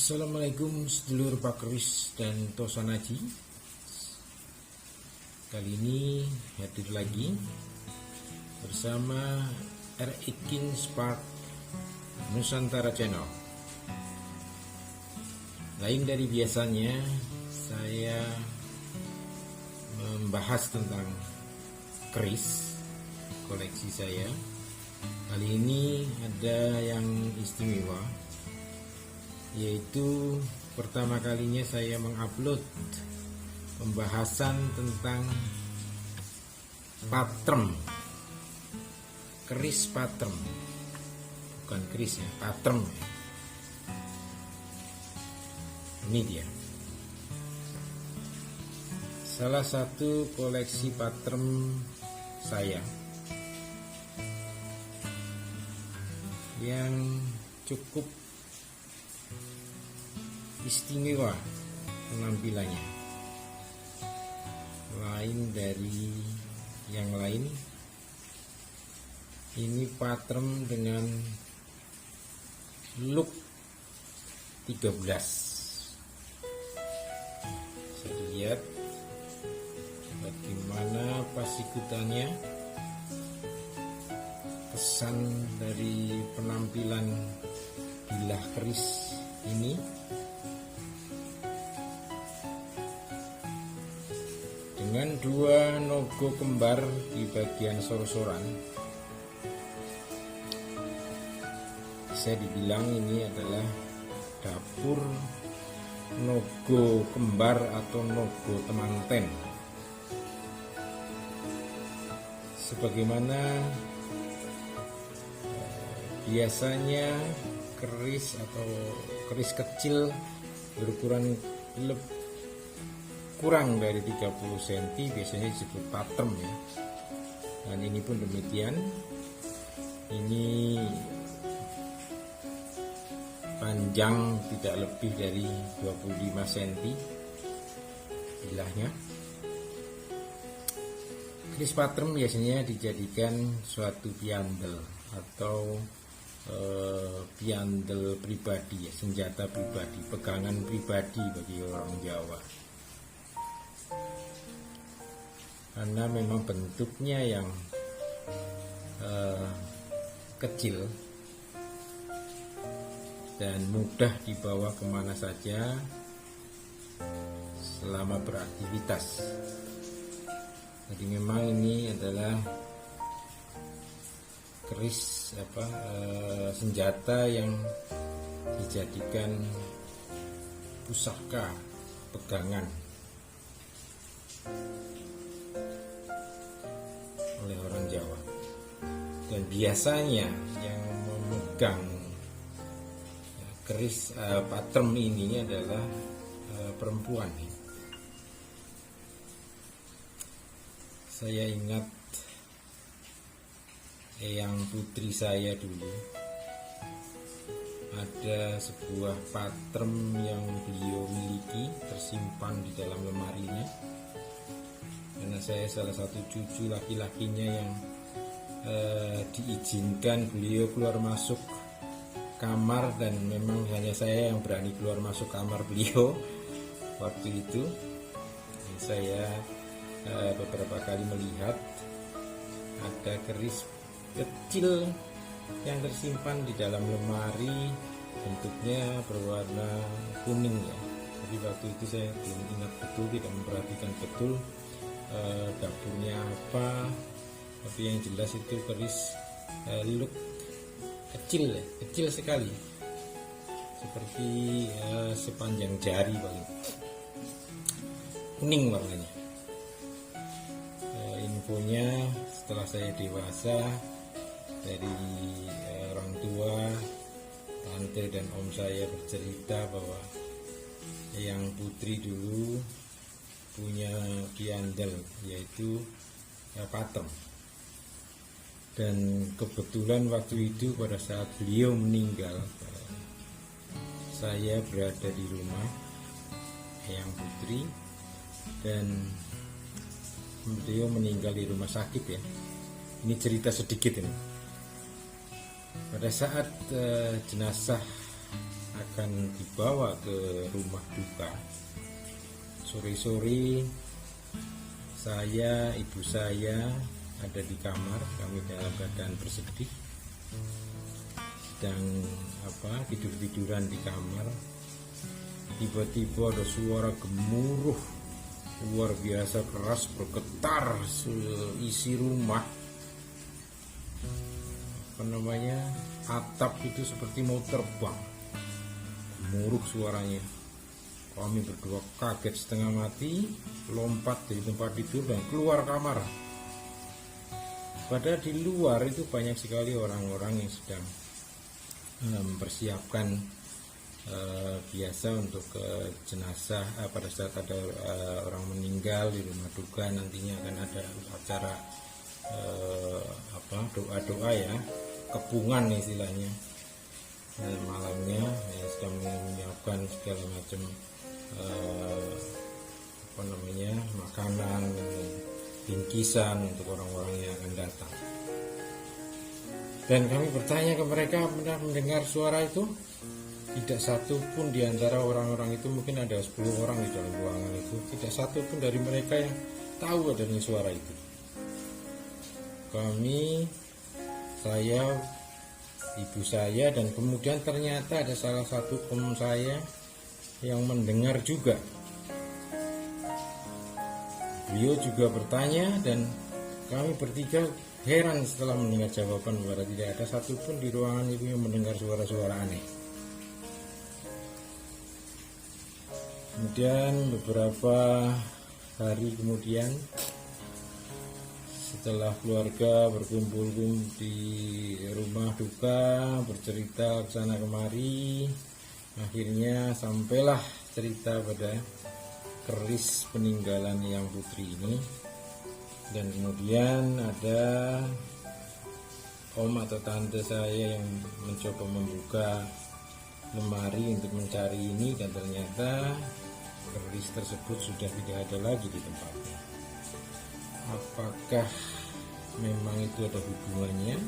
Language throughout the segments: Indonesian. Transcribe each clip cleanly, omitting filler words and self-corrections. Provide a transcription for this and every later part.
Assalamualaikum sedulur Pak Kris dan Tosanaji. Kali ini hadir lagi bersama R.I. King Spark Nusantara Channel. Lain dari biasanya, saya membahas tentang keris koleksi saya. Kali ini ada yang istimewa, yaitu pertama kalinya saya mengupload pembahasan tentang patrem, keris patrem, bukan keris ya, patrem. Ini dia, salah satu koleksi patrem saya yang cukup istimewa penampilannya, lain dari yang lain. Ini patrem dengan look 13. Bisa dilihat bagaimana pasikutannya, kesan dari penampilan bilah keris ini. Dengan dua nogo kembar di bagian sor-soran, bisa dibilang ini adalah dapur nogo kembar atau nogo temanten. Sebagaimana biasanya keris atau keris kecil berukuran kurang dari 30 cm biasanya disebut patrem ya. Dan ini pun demikian. Ini panjang tidak lebih dari 25 cm bilahnya. Keris patrem biasanya dijadikan suatu piandel atau piandel pribadi ya, senjata pribadi, pegangan pribadi bagi orang Jawa. Karena memang bentuknya yang kecil dan mudah dibawa kemana saja selama beraktivitas. Jadi memang ini adalah keris senjata yang dijadikan pusaka, pegangan oleh orang Jawa. Dan biasanya yang memegang keris patrem ini adalah perempuan. Saya ingat eyang putri saya dulu ada sebuah patrem yang beliau miliki tersimpan di dalam lemarinya, karena saya salah satu cucu laki-lakinya yang diizinkan beliau keluar masuk kamar, dan memang hanya saya yang berani keluar masuk kamar beliau waktu itu. Saya beberapa kali melihat ada keris kecil yang tersimpan di dalam lemari, bentuknya berwarna kuning ya. Tapi waktu itu saya belum ingat betul, tidak memperhatikan betul dapurnya apa, tapi yang jelas itu keris look kecil ya, kecil sekali, seperti sepanjang jari paling, kuning warnanya. Infonya setelah saya dewasa, dari orang tua, tante dan om saya bercerita bahwa yang putri dulu punya piandel, yaitu patrem. Dan kebetulan waktu itu pada saat beliau meninggal, saya berada di rumah yang putri, dan beliau meninggal di rumah sakit ya. Ini cerita sedikit ini. Pada saat jenazah akan dibawa ke rumah duka. Sore-sore saya, ibu saya ada di kamar, kami dalam keadaan bersedih, sedang tidur-tiduran di kamar. Tiba-tiba ada suara gemuruh luar biasa keras bergetar isi rumah. Atap itu seperti mau terbang, gemuruh suaranya. Kami berdua kaget setengah mati, lompat dari tempat tidur dan keluar kamar. Padahal di luar itu banyak sekali orang-orang yang sedang mempersiapkan biasa untuk jenazah. Pada saat ada orang meninggal di rumah duka, nantinya akan ada acara doa-doa ya, kepungan istilahnya. Malamnya sedang menyiapkan segala macam makanan, bingkisan untuk orang-orang yang akan datang. Dan kami bertanya ke mereka, benar mendengar suara itu? Tidak satu pun di antara orang-orang itu, mungkin ada 10 orang di dalam ruangan itu, tidak satu pun dari mereka yang tahu adanya suara itu. Kami, saya, ibu saya, dan kemudian ternyata ada salah satu teman saya yang mendengar juga. Beliau juga bertanya dan kami bertiga heran setelah mendengar jawaban bahwa tidak ada satupun di ruangan itu yang mendengar suara-suara aneh. Kemudian beberapa hari kemudian, setelah keluarga berkumpul di rumah duka, bercerita ke sana kemari, akhirnya sampailah cerita pada keris peninggalan Yang Putri ini. Dan kemudian ada om atau tante saya yang mencoba membuka lemari untuk mencari ini, dan ternyata keris tersebut sudah tidak ada lagi di tempatnya. Apakah memang itu ada hubungannya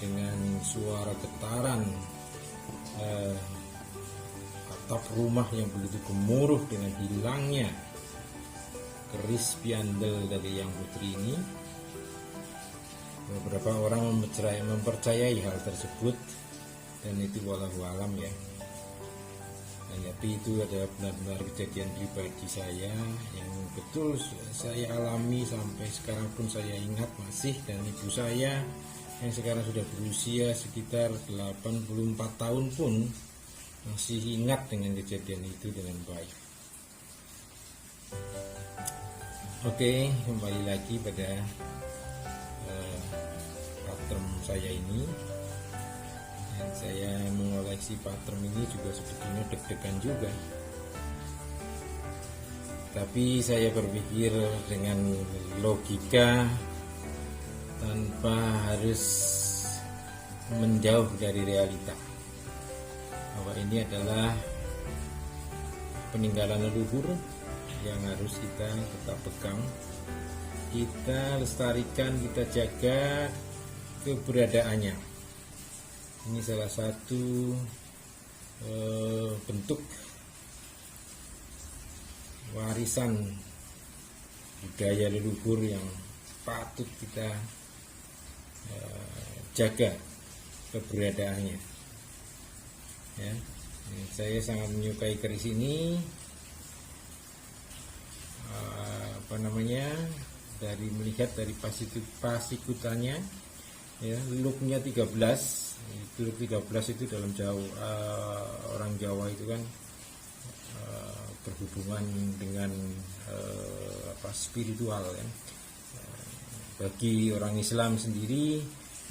dengan suara getaran atap rumah yang begitu gemuruh dengan hilangnya keris piandel dari Yang Putri ini? Beberapa orang mempercayai hal tersebut, dan itu wallahu alam ya. Tapi itu adalah benar-benar kejadian pribadi saya yang betul saya alami sampai sekarang pun saya ingat masih. Dan ibu saya yang sekarang sudah berusia sekitar 84 tahun pun masih ingat dengan kejadian itu dengan baik. Oke, kembali lagi pada pattern saya ini. Dan saya mengoleksi pattern ini juga sebetulnya deg-degan juga. Tapi saya berpikir dengan logika tanpa harus menjauh dari realita, bahwa ini adalah peninggalan leluhur yang harus kita tetap pegang, kita lestarikan, kita jaga keberadaannya. Ini salah satu bentuk warisan budaya leluhur yang patut kita jaga keberadaannya. Ya, saya sangat menyukai keris ini. Dari melihat dari pasikutannya, ya, looknya 13 itu dalam orang Jawa itu kan berhubungan dengan spiritual kan. Bagi orang Islam sendiri,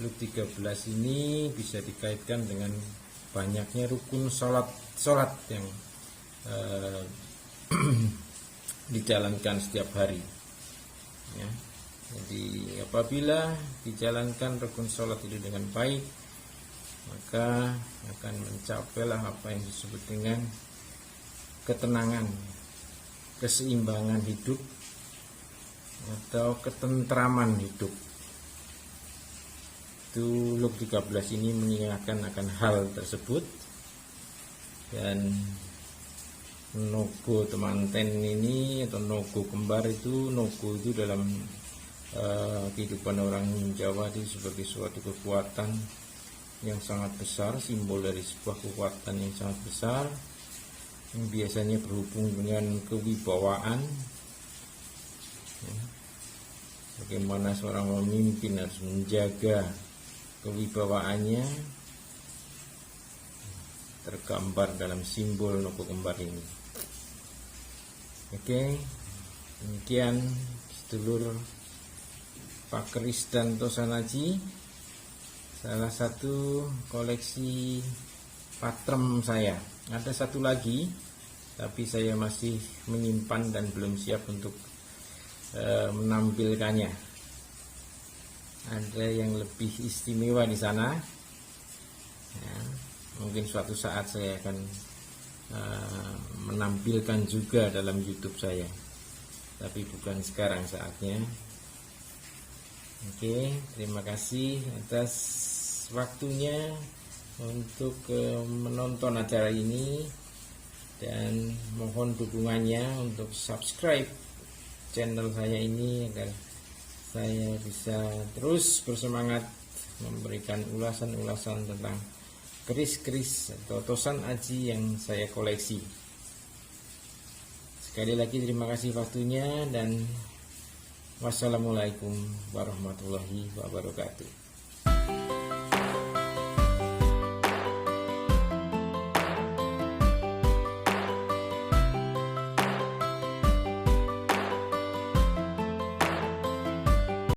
look 13 ini bisa dikaitkan dengan banyaknya rukun sholat yang dijalankan setiap hari, ya. Jadi apabila dijalankan rukun sholat itu dengan baik, maka akan mencapailah apa yang disebut dengan ketenangan, keseimbangan hidup, atau ketentraman hidup. Itu look 13 ini mengingatkan akan hal tersebut. Dan nogo temanten ini atau nogo kembar itu, nogo itu dalam kehidupan orang Jawa itu sebagai suatu kekuatan yang sangat besar, simbol dari sebuah kekuatan yang sangat besar yang biasanya berhubung dengan kewibawaan. Bagaimana seorang pemimpin harus menjaga kewibawaannya, tergambar dalam simbol nogo kembar ini. Oke, demikian sedulur Pak Krisdanto Sanaji, salah satu koleksi patrem saya. Ada satu lagi, tapi saya masih menyimpan dan belum siap untuk menampilkannya. Ada yang lebih istimewa di sana. Ya, mungkin suatu saat saya akan menampilkan juga dalam YouTube saya, tapi bukan sekarang saatnya. Oke, terima kasih atas waktunya untuk menonton acara ini, dan mohon dukungannya untuk subscribe channel saya ini agar saya bisa terus bersemangat memberikan ulasan-ulasan tentang keris-keris atau tosan aji yang saya koleksi. Sekali lagi terima kasih waktunya, dan wassalamualaikum warahmatullahi wabarakatuh.